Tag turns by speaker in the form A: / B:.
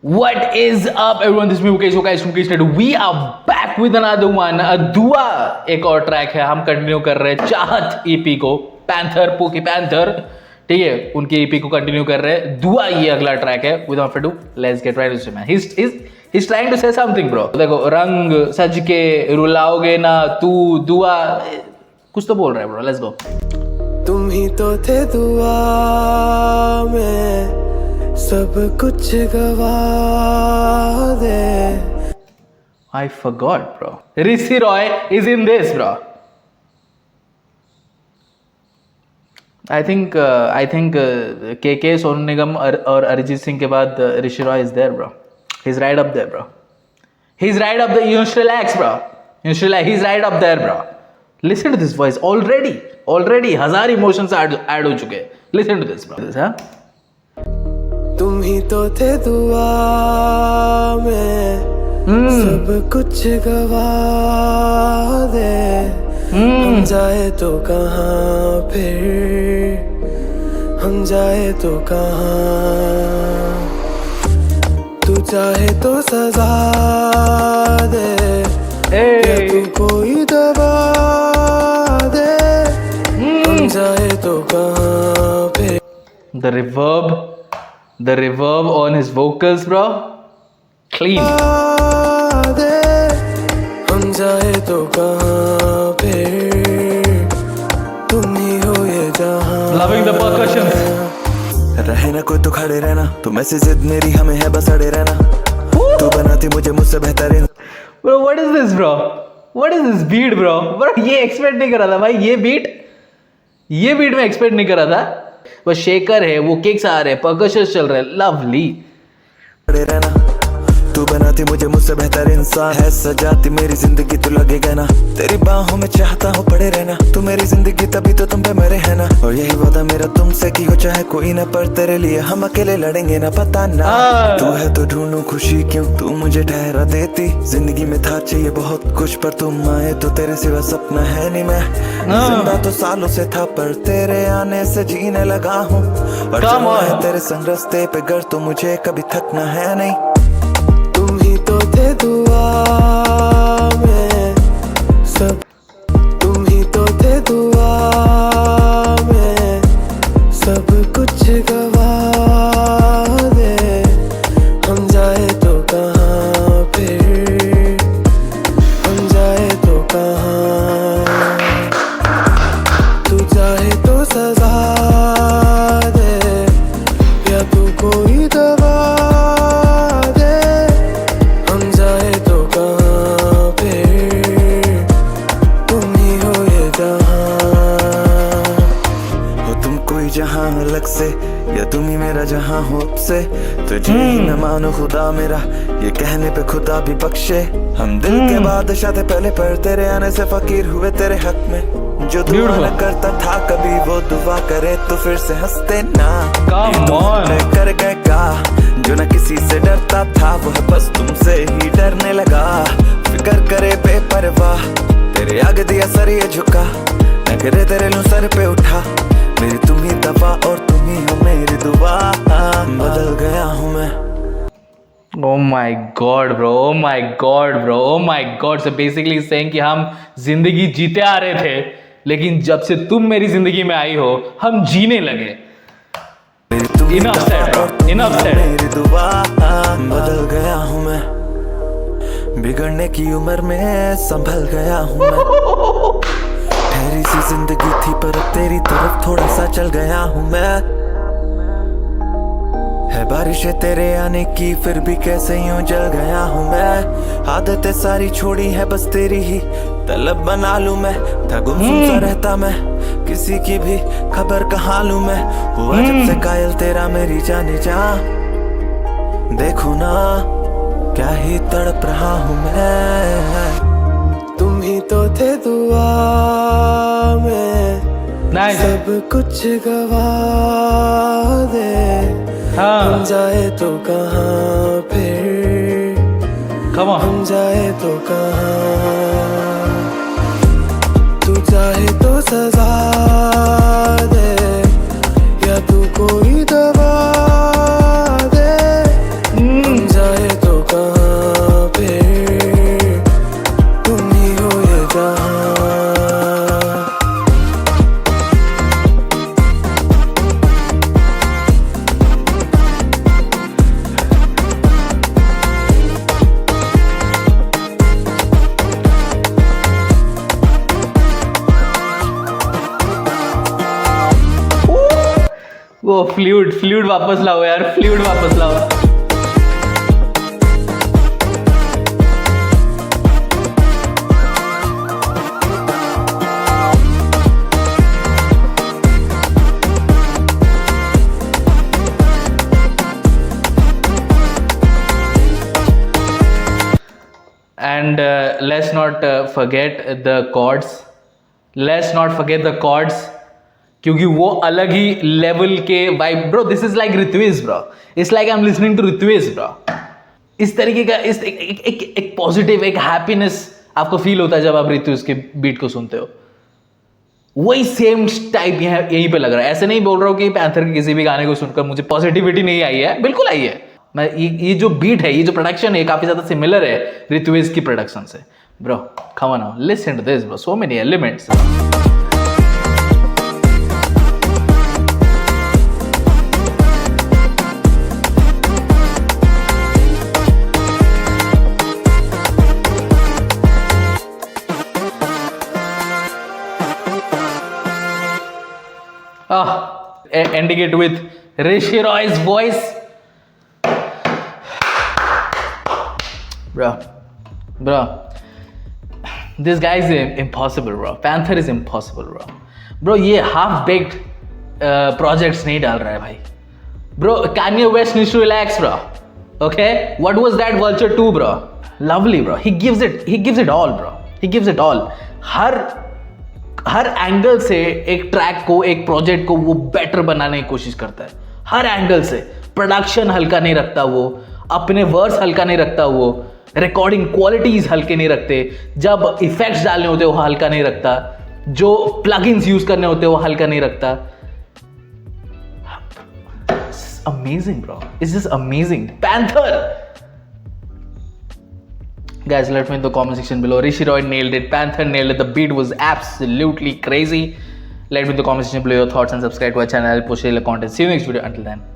A: What is up everyone, this is me Mukesh, so guys from Mukesh Nadu. We are back with another one. दुआ एक और track है, हम continue कर रहे हैं चाहत ईपी को, पैंथर पोकी पैंथर, ठीक है, उनकी ईपी को कंटिन्यू कर रहे हैं. दुआ ये अगला ट्रैक है. Without further ado, let's get right into it, man. He's trying to say something, bro. देखो, रंग सज के रुलाओगे ना तू दुआ, कुछ तो बोल रहा है, bro. Let's go.
B: तुम ही तो थे दुआ में, सब कुछ गवा दे.
A: I forgot, bro. Rishi Roy is in this, bro. I think KK, Sonu Nigam और अरिजीत सिंह के बाद ऋषि Roy is there, bro. He's right up there, bro. He's right up there. You should relax, bro. You should relax. He's right up there, bro. Listen to this voice. Already 1000 emotions add हो चुके हैं. Listen to this, bro. This, huh?
B: तुम ही तो थे दुआ में, सब कुछ गवा दे. हम जाए तो कहाँ फिर, हम जाए तो कहाँ. तू चाहे तो सजा दे, या तू कोई दबा दे. हम जाए तो कहाँ फिर.
A: The reverb on his vocals, bro. Clean.
B: हम जाए तो कहाँ फिर, तुम ही हो ये जहाँ.
A: Loving the percussions.
B: रहे ना कोई तो खड़े रहना, तुम ऐसी जिद मेरी हमें है बस अड़े रहना. तू बनाती मुझे मुझसे बेहतरीन.
A: Bro, what is this, bro? What is this beat, bro? Bro, ये एक्सपेक्ट नहीं कर रहा था भाई. ये बीट मैं एक्सपेक्ट नहीं कर रहा था. वो शेकर है, वो किक्स आ रहे हैं, परकशंस चल रहे हैं. लवली.
B: खड़े रहना, तू बनाती मुझे मुझसे बेहतर इंसान है. सजाती मेरी जिंदगी तू लगेगा ना, तेरी बाहों में चाहता हूँ पड़े रहना. तू मेरी जिंदगी तभी तो तुम पे मरे है ना. और यही वादा मेरा तुमसे कि हो चाहे कोई ना, पर तेरे लिए हम अकेले लड़ेंगे ना. पता ना तू है तो ढूंढूं खुशी क्यों, तू मुझे ठहरा देती. जिंदगी में था चाहिए बहुत कुछ, पर तुम आए तो तेरे सिवा सपना है नहीं. मैं जिंदा तो सालों से था, पर तेरे आने से जीने लगा हूँ. और जब है तेरे संग रास्ते पे घर, तो मुझे कभी थकना है नहीं. तो थे दुआ में सब, तुम ही तो थे दुआ में, सब कुछ गवा दे. हम जाए तो कहाँ फिर, हम जाए तो कहाँ. तू चाहे तो सजा दे, या तू कोई दवा. जहाँ अलग से, या तुम ही मेरा जहाँ हो अब से. तुझे ही मैं मानो खुदा मेरा, ये कहने पे खुदा भी बख्शे. हम दिल के बादशाह थे पहले, पर तेरे आने से फकीर हुए तेरे हक में. जो दुआ न करता था कभी, वो दुआ करे तो फिर से हंसते ना. कर गए का जो न किसी से डरता था, वो बस तुमसे ही डरने लगा. फिकर करे बेपरवाह, तेरे आगे दिया सर ये झुका. नखरे तेरे लूं सर पे उठा, मेरी तुम ही दवा और तुम ही हो मेरी दुआ. बदल गया हूँ मैं.
A: Oh my God, bro. Oh my God, bro. Oh my God. So basically saying कि हम जिंदगी जीते आ रहे थे, लेकिन जब से तुम मेरी जिंदगी में आई हो, हम जीने लगे. Enough said, bro. Enough said.
B: मेरी दुआ. बदल गया हूँ मैं, बिगड़ने की उम्र में संभल गया हूँ मैं. ठहरी सी जिंदगी थी, पर तेरी तरफ थोड़ा सा चल गया हूँ मैं. है बारिशें तेरे आने की, फिर भी कैसे यूं जल गया हूँ मैं. आदतें सारी छोड़ी है, बस तेरी ही तलब बना लूं मैं. था गुमसुम सा रहता मैं, किसी की भी खबर कहाँ लूं मैं. हुआ जब से कायल तेरा मेरी जाने जा. देखो ना क्या ही तड़प रहा हूँ मैं. तुम ही तो थे दुआ में, सब कुछ गवा दे. हम जाए तो कहाँ फिर, हम जाए तो कहाँ. तू चाहे तो सजा दे, या तू कोई
A: वो फ्लूइड वापस लाओ यार, फ्लूइड वापस लाओ. And let's not forget the chords. Let's not forget the chords. क्योंकि वो अलग ही लेवल के vibe. Bro this is like Ritvij bro. It's like I am listening to Ritvij bro. इस तरीके का इस एक पॉजिटिव, एक हैप्पीनेस आपको फील होता है जब आप ऋत्विज के बीट को सुनते हो. वही सेम टाइप यहीं पे लग रहा है. ऐसे नहीं बोल रहा हूँ कि पैंथर के किसी भी गाने को सुनकर मुझे पॉजिटिविटी नहीं आई है, बिल्कुल आई है. मैं ये जो बीट है, ये जो प्रोडक्शन है, काफी ज्यादा सिमिलर है ऋत्विज की प्रोडक्शन से. Bro come on now, listen to this bro, so many elements. Ending it with Rishi Roy's voice. Bro, this guy is impossible, bro. Panther is impossible, bro. Bro, ये half baked projects नहीं डाल रहा है भाई. Bro, Kanye West needs to relax, bro. Okay, what was that Vulture 2, bro? Lovely, bro. He gives it all, bro. He gives it all. Her angle से एक track को, एक प्रोजेक्ट को वो बेटर बनाने की कोशिश करता है. हर एंगल से. प्रोडक्शन हल्का नहीं रखता वो, अपने वर्स हल्का नहीं रखता वो, रिकॉर्डिंग क्वालिटीज हल्के नहीं रखते, जब इफेक्ट्स डालने होते वो हल्का नहीं रखता, जो प्लगइन्स यूज करने होते वो हल्का नहीं रखता. Amazing bro, it's just amazing. Panther. Guys, let me in the comment section below. Rishi Roy nailed it. Panther nailed it. The beat was absolutely crazy. Let me in the comment section below your thoughts and subscribe to our channel. I'll post content. See you next video. Until then.